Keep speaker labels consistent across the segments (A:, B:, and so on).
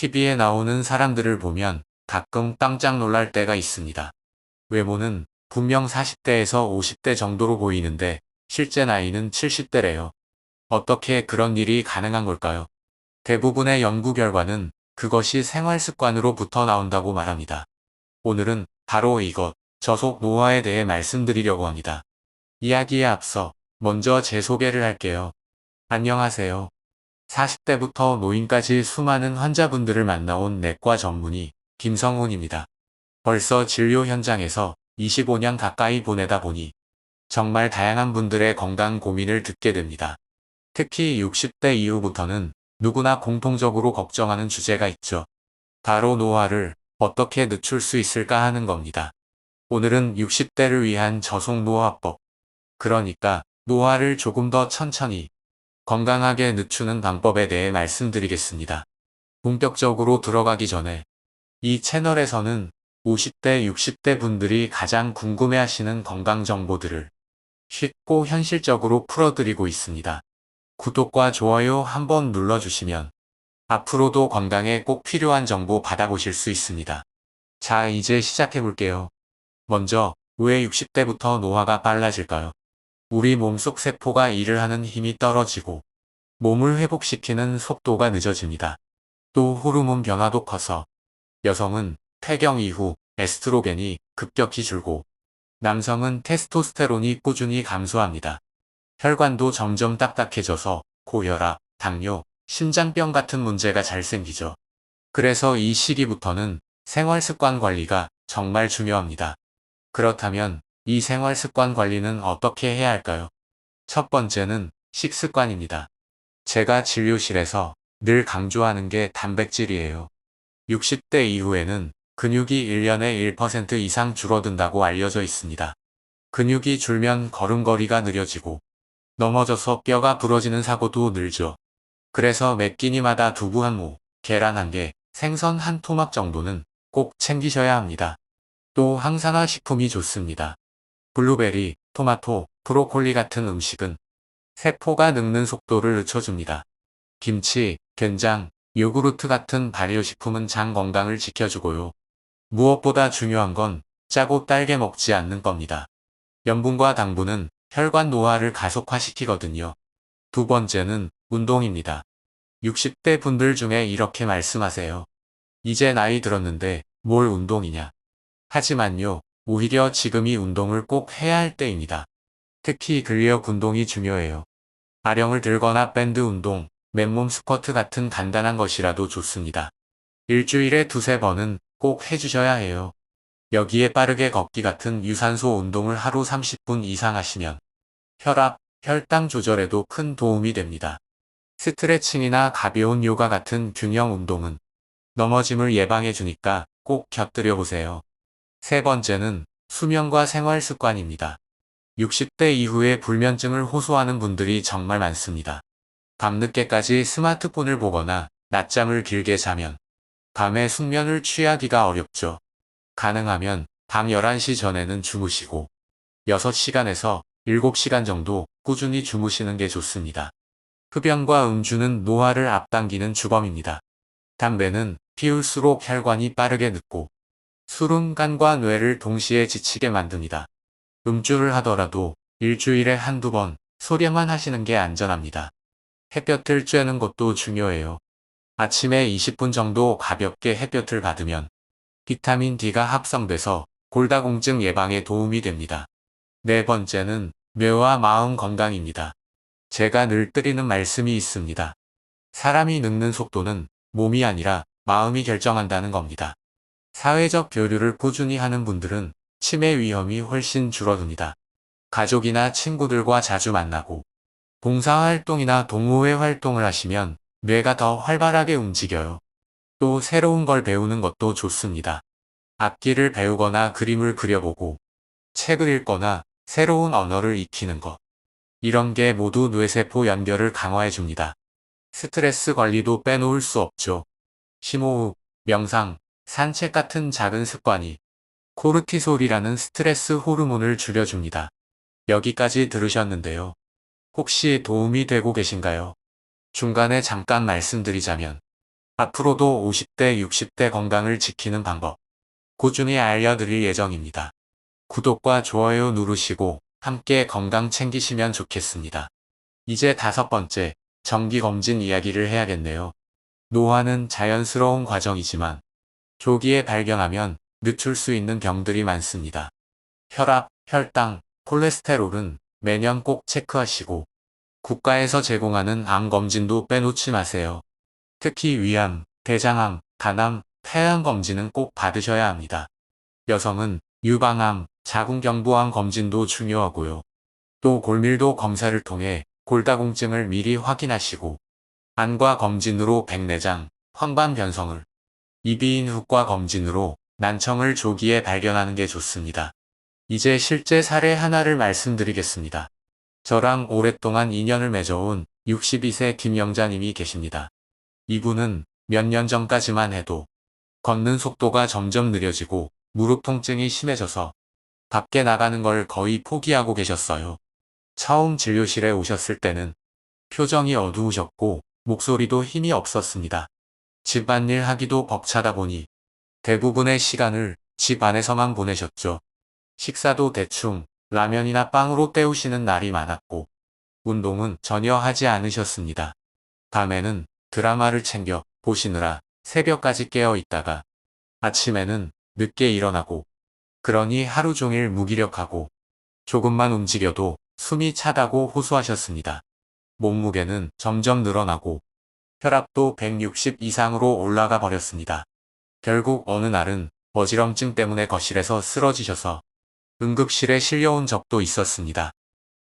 A: TV에 나오는 사람들을 보면 가끔 깜짝 놀랄 때가 있습니다. 외모는 분명 40대에서 50대 정도로 보이는데 실제 나이는 70대래요. 어떻게 그런 일이 가능한 걸까요? 대부분의 연구 결과는 그것이 생활 습관으로부터 나온다고 말합니다. 오늘은 바로 이것, 저속 노화에 대해 말씀드리려고 합니다. 이야기에 앞서 먼저 제 소개를 할게요. 안녕하세요. 40대부터 노인까지 수많은 환자분들을 만나온 내과 전문의 김성훈입니다. 벌써 진료 현장에서 25년 가까이 보내다 보니 정말 다양한 분들의 건강 고민을 듣게 됩니다. 특히 60대 이후부터는 누구나 공통적으로 걱정하는 주제가 있죠. 바로 노화를 어떻게 늦출 수 있을까 하는 겁니다. 오늘은 60대를 위한 저속노화법, 그러니까 노화를 조금 더 천천히 건강하게 늦추는 방법에 대해 말씀드리겠습니다. 본격적으로 들어가기 전에 이 채널에서는 50대, 60대 분들이 가장 궁금해하시는 건강 정보들을 쉽고 현실적으로 풀어드리고 있습니다. 구독과 좋아요 한번 눌러주시면 앞으로도 건강에 꼭 필요한 정보 받아보실 수 있습니다. 자, 이제 시작해볼게요. 먼저, 왜 60대부터 노화가 빨라질까요? 우리 몸속 세포가 일을 하는 힘이 떨어지고 몸을 회복시키는 속도가 늦어집니다. 또 호르몬 변화도 커서 여성은 폐경 이후 에스트로겐이 급격히 줄고 남성은 테스토스테론이 꾸준히 감소합니다. 혈관도 점점 딱딱해져서 고혈압, 당뇨, 심장병 같은 문제가 잘 생기죠. 그래서 이 시기부터는 생활습관 관리가 정말 중요합니다. 그렇다면 이 생활습관 관리는 어떻게 해야 할까요? 첫 번째는 식습관입니다. 제가 진료실에서 늘 강조하는 게 단백질이에요. 60대 이후에는 근육이 1년에 1% 이상 줄어든다고 알려져 있습니다. 근육이 줄면 걸음걸이가 느려지고 넘어져서 뼈가 부러지는 사고도 늘죠. 그래서 매 끼니마다 두부 한 모, 계란 한 개, 생선 한 토막 정도는 꼭 챙기셔야 합니다. 또 항산화 식품이 좋습니다. 블루베리, 토마토, 브로콜리 같은 음식은 세포가 늙는 속도를 늦춰줍니다. 김치, 된장, 요구르트 같은 발효식품은 장 건강을 지켜주고요. 무엇보다 중요한 건 짜고 딸게 먹지 않는 겁니다. 염분과 당분은 혈관 노화를 가속화시키거든요. 두 번째는 운동입니다. 60대 분들 중에 이렇게 말씀하세요. 이제 나이 들었는데 뭘 운동이냐. 하지만요, 오히려 지금이 운동을 꼭 해야 할 때입니다. 특히 근력 운동이 중요해요. 아령을 들거나 밴드 운동, 맨몸 스쿼트 같은 간단한 것이라도 좋습니다. 일주일에 두세 번은 꼭 해주셔야 해요. 여기에 빠르게 걷기 같은 유산소 운동을 하루 30분 이상 하시면 혈압, 혈당 조절에도 큰 도움이 됩니다. 스트레칭이나 가벼운 요가 같은 균형 운동은 넘어짐을 예방해 주니까 꼭 곁들여 보세요. 세 번째는 수면과 생활 습관입니다. 60대 이후에 불면증을 호소하는 분들이 정말 많습니다. 밤늦게까지 스마트폰을 보거나 낮잠을 길게 자면 밤에 숙면을 취하기가 어렵죠. 가능하면 밤 11시 전에는 주무시고 6시간에서 7시간 정도 꾸준히 주무시는 게 좋습니다. 흡연과 음주는 노화를 앞당기는 주범입니다. 담배는 피울수록 혈관이 빠르게 늙고 술은肝과 뇌를 동시에 지치게 만듭니다. 음주를 하더라도 일주일에 한두 번 소량만 하시는 게 안전합니다. 햇볕을 쬐는 것도 중요해요. 아침에 20분 정도 가볍게 햇볕을 받으면 비타민 D가 합성돼서 골다공증 예방에 도움이 됩니다. 네 번째는 뇌와 마음 건강입니다. 제가 늘 드리는 말씀이 있습니다. 사람이 늙는 속도는 몸이 아니라 마음이 결정한다는 겁니다. 사회적 교류를 꾸준히 하는 분들은 치매 위험이 훨씬 줄어듭니다. 가족이나 친구들과 자주 만나고 봉사활동이나 동호회 활동을 하시면 뇌가 더 활발하게 움직여요. 또 새로운 걸 배우는 것도 좋습니다. 악기를 배우거나 그림을 그려보고 책을 읽거나 새로운 언어를 익히는 것. 이런 게 모두 뇌세포 연결을 강화해 줍니다. 스트레스 관리도 빼놓을 수 없죠. 심호흡, 명상, 산책 같은 작은 습관이 코르티솔이라는 스트레스 호르몬을 줄여줍니다. 여기까지 들으셨는데요. 혹시 도움이 되고 계신가요? 중간에 잠깐 말씀드리자면 앞으로도 50대, 60대 건강을 지키는 방법 꾸준히 알려드릴 예정입니다. 구독과 좋아요 누르시고 함께 건강 챙기시면 좋겠습니다. 이제 5번째, 정기검진 이야기를 해야겠네요. 노화는 자연스러운 과정이지만 조기에 발견하면 늦출 수 있는 병들이 많습니다. 혈압, 혈당, 콜레스테롤은 매년 꼭 체크하시고 국가에서 제공하는 암 검진도 빼놓지 마세요. 특히 위암, 대장암, 간암, 폐암 검진은 꼭 받으셔야 합니다. 여성은 유방암, 자궁경부암 검진도 중요하고요. 또 골밀도 검사를 통해 골다공증을 미리 확인하시고 안과 검진으로 백내장, 황반 변성을, 이비인 후과 검진으로 난청을 조기에 발견하는 게 좋습니다. 이제 실제 사례 하나를 말씀드리겠습니다. 저랑 오랫동안 인연을 맺어온 62세 김영자님이 계십니다. 이분은 몇 년 전까지만 해도 걷는 속도가 점점 느려지고 무릎 통증이 심해져서 밖에 나가는 걸 거의 포기하고 계셨어요. 처음 진료실에 오셨을 때는 표정이 어두우셨고 목소리도 힘이 없었습니다. 집안일 하기도 벅차다 보니 대부분의 시간을 집 안에서만 보내셨죠. 식사도 대충 라면이나 빵으로 때우시는 날이 많았고 운동은 전혀 하지 않으셨습니다. 밤에는 드라마를 챙겨 보시느라 새벽까지 깨어 있다가 아침에는 늦게 일어나고 그러니 하루 종일 무기력하고 조금만 움직여도 숨이 차다고 호소하셨습니다. 몸무게는 점점 늘어나고 혈압도 160 이상으로 올라가 버렸습니다. 결국 어느 날은 어지럼증 때문에 거실에서 쓰러지셔서 응급실에 실려온 적도 있었습니다.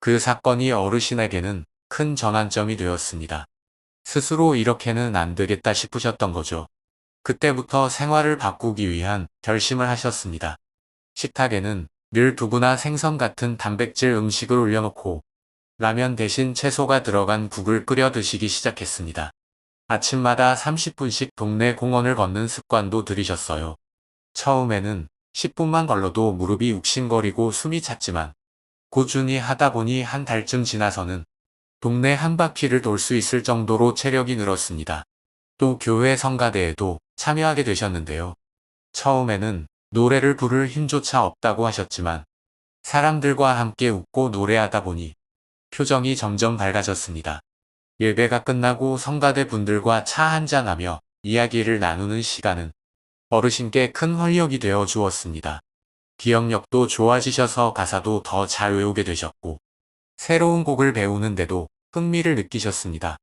A: 그 사건이 어르신에게는 큰 전환점이 되었습니다. 스스로 이렇게는 안 되겠다 싶으셨던 거죠. 그때부터 생활을 바꾸기 위한 결심을 하셨습니다. 식탁에는 늘 두부나 생선 같은 단백질 음식을 올려놓고 라면 대신 채소가 들어간 국을 끓여 드시기 시작했습니다. 아침마다 30분씩 동네 공원을 걷는 습관도 들이셨어요. 처음에는 10분만 걸러도 무릎이 욱신거리고 숨이 찼지만 꾸준히 하다 보니 한 달쯤 지나서는 동네 한 바퀴를 돌 수 있을 정도로 체력이 늘었습니다. 또 교회 성가대에도 참여하게 되셨는데요. 처음에는 노래를 부를 힘조차 없다고 하셨지만 사람들과 함께 웃고 노래하다 보니 표정이 점점 밝아졌습니다. 예배가 끝나고 성가대 분들과 차 한잔하며 이야기를 나누는 시간은 어르신께 큰 활력이 되어 주었습니다. 기억력도 좋아지셔서 가사도 더 잘 외우게 되셨고 새로운 곡을 배우는데도 흥미를 느끼셨습니다.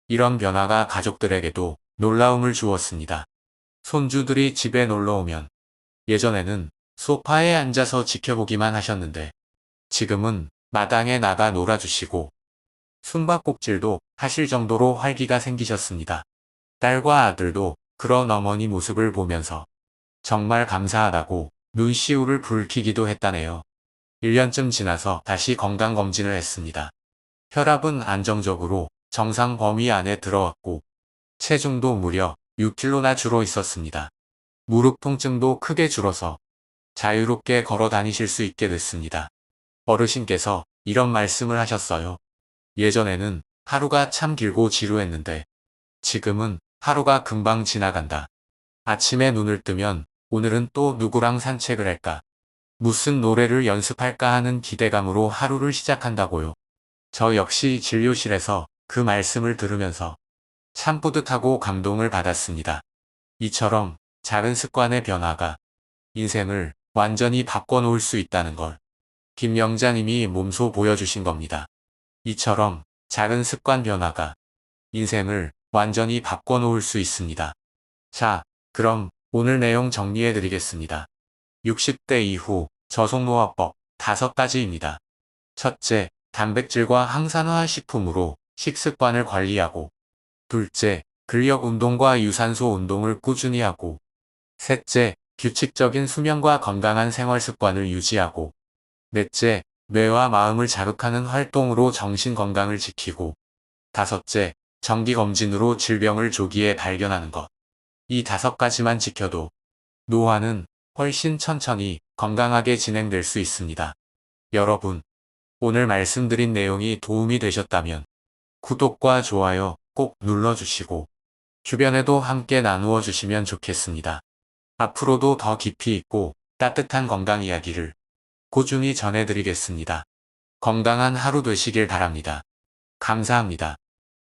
A: 이런 변화가 가족들에게도 놀라움을 주었습니다. 손주들이 집에 놀러오면 예전에는 소파에 앉아서 지켜보기만 하셨는데 지금은 마당에 나가 놀아주시고 숨바꼭질도 하실 정도로 활기가 생기셨습니다. 딸과 아들도 그런 어머니 모습을 보면서 정말 감사하다고 눈시울을 붉히기도 했다네요. 1년쯤 지나서 다시 건강검진을 했습니다. 혈압은 안정적으로 정상 범위 안에 들어왔고 체중도 무려 6kg나 줄어 있었습니다. 무릎 통증도 크게 줄어서 자유롭게 걸어 다니실 수 있게 됐습니다. 어르신께서 이런 말씀을 하셨어요. 예전에는 하루가 참 길고 지루했는데 지금은 하루가 금방 지나간다. 아침에 눈을 뜨면 오늘은 또 누구랑 산책을 할까? 무슨 노래를 연습할까 하는 기대감으로 하루를 시작한다고요. 저 역시 진료실에서 그 말씀을 들으면서 참 뿌듯하고 감동을 받았습니다. 이처럼 작은 습관의 변화가 인생을 완전히 바꿔놓을 수 있다는 걸 김영자님이 몸소 보여주신 겁니다. 이처럼 작은 습관 변화가 인생을 완전히 바꿔놓을 수 있습니다. 자, 그럼 오늘 내용 정리해 드리겠습니다. 60대 이후 저속노화법 5가지입니다. 첫째, 단백질과 항산화 식품으로 식습관을 관리하고 둘째, 근력 운동과 유산소 운동을 꾸준히 하고 셋째, 규칙적인 수면과 건강한 생활 습관을 유지하고 넷째, 뇌와 마음을 자극하는 활동으로 정신 건강을 지키고 다섯째, 정기검진으로 질병을 조기에 발견하는 것. 이 5가지만 지켜도 노화는 훨씬 천천히 건강하게 진행될 수 있습니다. 여러분, 오늘 말씀드린 내용이 도움이 되셨다면 구독과 좋아요 꼭 눌러주시고 주변에도 함께 나누어 주시면 좋겠습니다. 앞으로도 더 깊이 있고 따뜻한 건강 이야기를 꾸준히 전해드리겠습니다. 건강한 하루 되시길 바랍니다. 감사합니다.